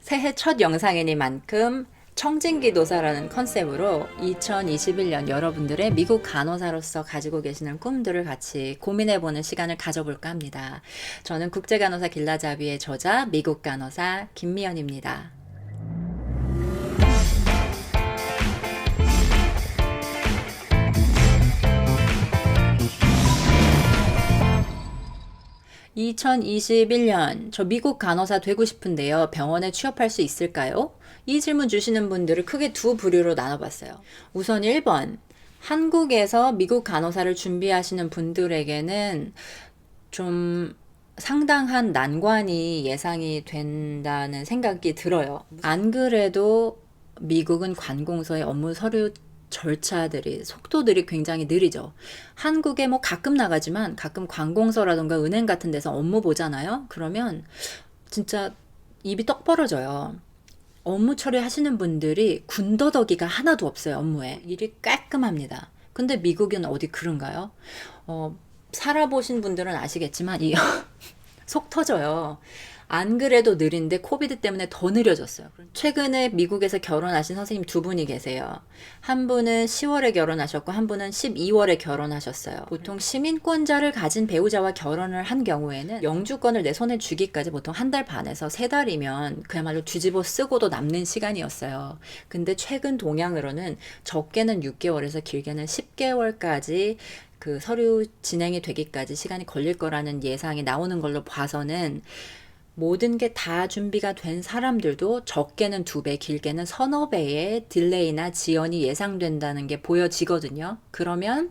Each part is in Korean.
새해 첫 영상이니만큼 청진기도사라는 컨셉으로 2021년 여러분들의 미국 간호사로서 가지고 계시는 꿈들을 같이 고민해보는 시간을 가져볼까 합니다. 저는 국제간호사 길라잡이의 저자 미국 간호사 김미연입니다. 2021년 저 미국 간호사 되고 싶은데요. 병원에 취업할 수 있을까요? 이 질문 주시는 분들을 크게 두 부류로 나눠봤어요. 우선 1번, 한국에서 미국 간호사를 준비하시는 분들에게는 좀 상당한 난관이 예상이 된다는 생각이 들어요. 안 그래도 미국은 관공서의 업무 서류 절차들이 속도들이 굉장히 느리죠. 한국에 뭐 가끔 나가지만 가끔 관공서라던가 은행 같은 데서 업무 보잖아요. 그러면 진짜 입이 떡 벌어져요. 업무 처리하시는 분들이 군더더기가 하나도 없어요. 업무에 일이 깔끔합니다. 근데 미국은 어디 그런가요? 살아보신 분들은 아시겠지만 속 터져요. 안 그래도 느린데 코비드 때문에 더 느려졌어요. 최근에 미국에서 결혼하신 선생님 두 분이 계세요. 한 분은 10월에 결혼하셨고 한 분은 12월에 결혼하셨어요. 보통 시민권자를 가진 배우자와 결혼을 한 경우에는 영주권을 내 손에 쥐기까지 보통 한 달 반에서 세 달이면 그야말로 뒤집어 쓰고도 남는 시간이었어요. 근데 최근 동향으로는 적게는 6개월에서 길게는 10개월까지 그 서류 진행이 되기까지 시간이 걸릴 거라는 예상이 나오는 걸로 봐서는 모든 게 다 준비가 된 사람들도 적게는 2배, 길게는 서너 배의 딜레이나 지연이 예상된다는 게 보여지거든요. 그러면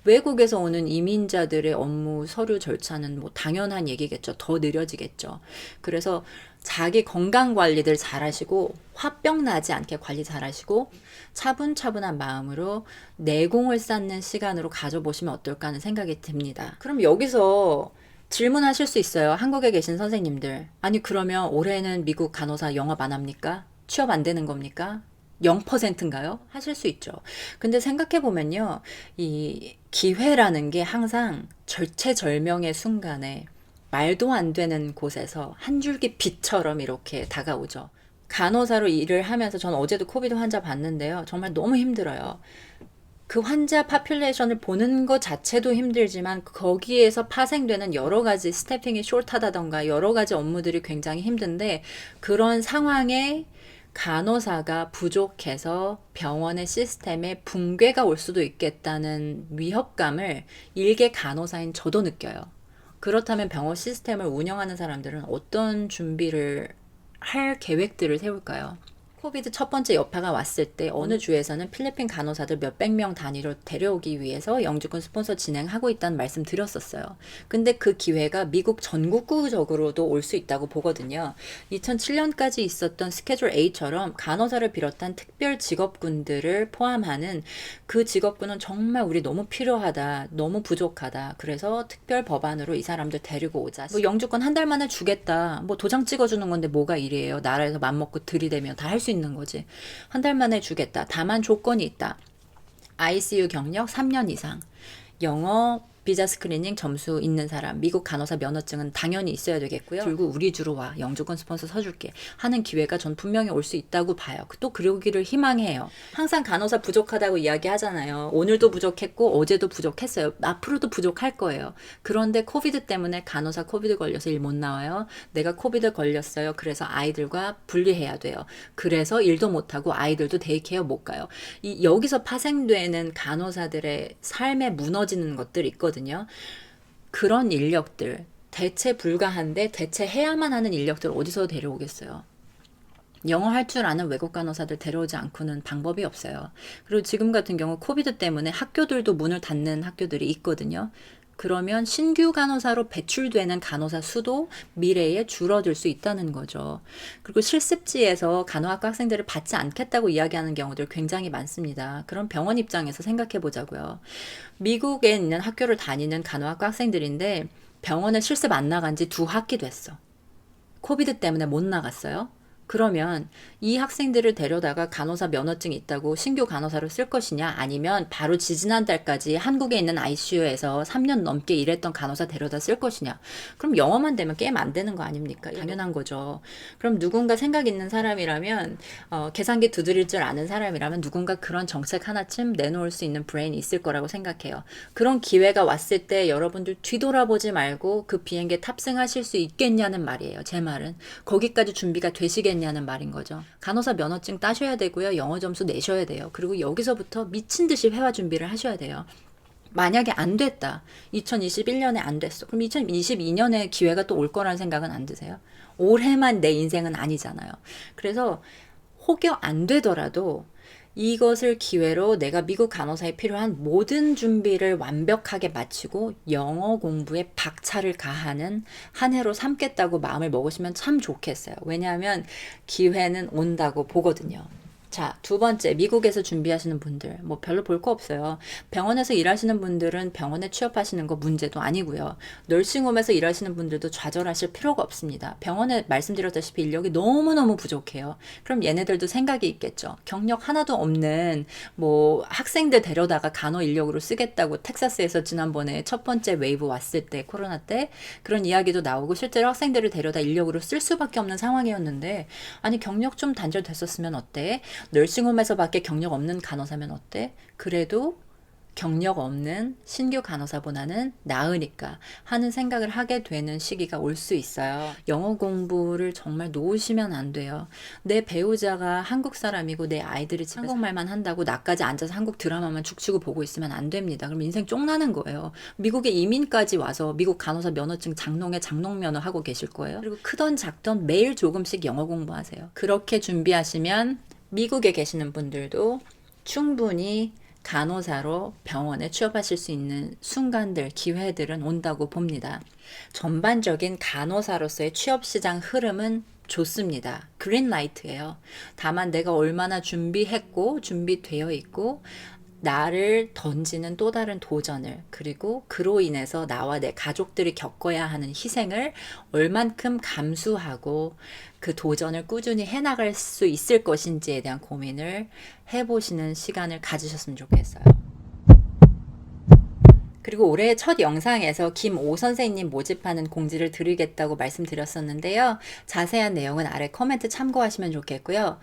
외국에서 오는 이민자들의 업무 서류 절차는 뭐 당연한 얘기겠죠. 더 느려지겠죠. 그래서 자기 건강 관리들 잘 하시고 화병 나지 않게 관리 잘 하시고 차분차분한 마음으로 내공을 쌓는 시간으로 가져보시면 어떨까 하는 생각이 듭니다. 그럼 여기서 질문하실 수 있어요. 한국에 계신 선생님들. 아니 그러면 올해는 미국 간호사 영업 안 합니까? 취업 안 되는 겁니까? 0%인가요? 하실 수 있죠. 근데 생각해보면요. 이 기회라는 게 항상 절체절명의 순간에 말도 안 되는 곳에서 한 줄기 빛처럼 이렇게 다가오죠. 간호사로 일을 하면서 전 어제도 코비드 환자 봤는데요. 정말 너무 힘들어요. 그 환자 파퓰레이션을 보는 것 자체도 힘들지만 거기에서 파생되는 여러 가지 스태핑이 숄트하다던가 여러 가지 업무들이 굉장히 힘든데 그런 상황에 간호사가 부족해서 병원의 시스템에 붕괴가 올 수도 있겠다는 위협감을 일개 간호사인 저도 느껴요. 그렇다면 병원 시스템을 운영하는 사람들은 어떤 준비를 할 계획들을 세울까요? 코비드 첫 번째 여파가 왔을 때 어느 주에서는 필리핀 간호사들 몇백 명 단위로 데려오기 위해서 영주권 스폰서 진행하고 있다는 말씀 드렸었어요. 근데 그 기회가 미국 전국구적으로도 올 수 있다고 보거든요. 2007년까지 있었던 스케줄 A처럼 간호사를 비롯한 특별 직업군들을 포함하는 그 직업군은 정말 우리 너무 필요하다, 너무 부족하다. 그래서 특별 법안으로 이 사람들 데리고 오자. 뭐 영주권 한 달 만에 주겠다. 뭐 도장 찍어주는 건데 뭐가 일이에요. 나라에서 맘먹고 들이대면 다 할 수 있는 거지. 한 달 만에 주겠다. 다만 조건이 있다. ICU 경력 3년 이상. 영어 비자 스크리닝 점수 있는 사람, 미국 간호사 면허증은 당연히 있어야 되겠고요. 그리고 우리 주로 와, 영주권 스폰서 서줄게 하는 기회가 전 분명히 올 수 있다고 봐요. 또 그러기를 희망해요. 항상 간호사 부족하다고 이야기하잖아요. 오늘도 부족했고 어제도 부족했어요. 앞으로도 부족할 거예요. 그런데 코비드 때문에 간호사 코비드 걸려서 일 못 나와요. 내가 코비드 걸렸어요. 그래서 아이들과 분리해야 돼요. 그래서 일도 못하고 아이들도 데이케어 못 가요. 여기서 파생되는 간호사들의 삶에 무너지는 것들이 있거든요. 그런 인력들, 대체 불가한데 대체해야만 하는 인력들 어디서 데려오겠어요? 영어 할 줄 아는 외국 간호사들 데려오지 않고는 방법이 없어요. 그리고 지금 같은 경우 코비드 때문에 학교들도 문을 닫는 학교들이 있거든요. 그러면 신규 간호사로 배출되는 간호사 수도 미래에 줄어들 수 있다는 거죠. 그리고 실습지에서 간호학과 학생들을 받지 않겠다고 이야기하는 경우들 굉장히 많습니다. 그럼 병원 입장에서 생각해 보자고요. 미국에 있는 학교를 다니는 간호학과 학생들인데 병원에 실습 안 나간 지 2학기 됐어. 코비드 때문에 못 나갔어요. 그러면 이 학생들을 데려다가 간호사 면허증이 있다고 신규 간호사로 쓸 것이냐, 아니면 바로 지지난달까지 한국에 있는 ICU에서 3년 넘게 일했던 간호사 데려다 쓸 것이냐. 그럼 영어만 되면 게임 안 되는 거 아닙니까? 당연한 거죠. 그럼 누군가 생각 있는 사람이라면, 계산기 두드릴 줄 아는 사람이라면 누군가 그런 정책 하나쯤 내놓을 수 있는 브레인이 있을 거라고 생각해요. 그런 기회가 왔을 때 여러분들 뒤돌아보지 말고 그 비행기에 탑승하실 수 있겠냐는 말이에요. 제 말은. 거기까지 준비가 되시겠냐는 말인 거죠. 간호사 면허증 따셔야 되고요. 영어 점수 내셔야 돼요. 그리고 여기서부터 미친 듯이 회화 준비를 하셔야 돼요. 만약에 안 됐다. 2021년에 안 됐어. 그럼 2022년에 기회가 또 올 거라는 생각은 안 드세요? 올해만 내 인생은 아니잖아요. 그래서 혹여 안 되더라도 이것을 기회로 내가 미국 간호사에 필요한 모든 준비를 완벽하게 마치고 영어 공부에 박차를 가하는 한 해로 삼겠다고 마음을 먹으시면 참 좋겠어요. 왜냐하면 기회는 온다고 보거든요. 자, 두 번째, 미국에서 준비하시는 분들, 뭐 별로 볼 거 없어요. 병원에서 일하시는 분들은 병원에 취업하시는 거 문제도 아니고요. 널싱홈에서 일하시는 분들도 좌절하실 필요가 없습니다. 병원에 말씀드렸다시피 인력이 너무너무 부족해요. 그럼 얘네들도 생각이 있겠죠. 경력 하나도 없는 뭐 학생들 데려다가 간호 인력으로 쓰겠다고 텍사스에서 지난번에 첫 번째 웨이브 왔을 때, 코로나 때 그런 이야기도 나오고 실제로 학생들을 데려다 인력으로 쓸 수밖에 없는 상황이었는데, 아니 경력 좀 단절됐었으면 어때? 널싱홈에서밖에 경력 없는 간호사면 어때? 그래도 경력 없는 신규 간호사보다는 나으니까 하는 생각을 하게 되는 시기가 올 수 있어요. 영어 공부를 정말 놓으시면 안 돼요. 내 배우자가 한국 사람이고 내 아이들이 한국말만 한다고 나까지 앉아서 한국 드라마만 죽치고 보고 있으면 안 됩니다. 그럼 인생 쫑나는 거예요. 미국에 이민까지 와서 미국 간호사 면허증 장롱에 장롱 면허 하고 계실 거예요. 그리고 크던 작던 매일 조금씩 영어 공부하세요. 그렇게 준비하시면 미국에 계시는 분들도 충분히 간호사로 병원에 취업하실 수 있는 순간들, 기회들은 온다고 봅니다. 전반적인 간호사로서의 취업시장 흐름은 좋습니다. 그린라이트예요. 다만 내가 얼마나 준비했고 준비되어 있고 나를 던지는 또 다른 도전을, 그리고 그로 인해서 나와 내 가족들이 겪어야 하는 희생을 얼만큼 감수하고 그 도전을 꾸준히 해나갈 수 있을 것인지에 대한 고민을 해보시는 시간을 가지셨으면 좋겠어요. 그리고 올해 첫 영상에서 김오 선생님 모집하는 공지를 드리겠다고 말씀드렸었는데요. 자세한 내용은 아래 코멘트 참고하시면 좋겠고요.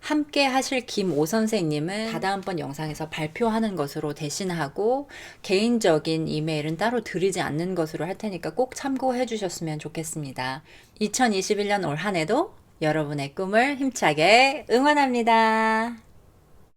함께 하실 김오 선생님은 다다음번 영상에서 발표하는 것으로 대신하고 개인적인 이메일은 따로 드리지 않는 것으로 할 테니까 꼭 참고해 주셨으면 좋겠습니다. 2021년 올 한 해도 여러분의 꿈을 힘차게 응원합니다.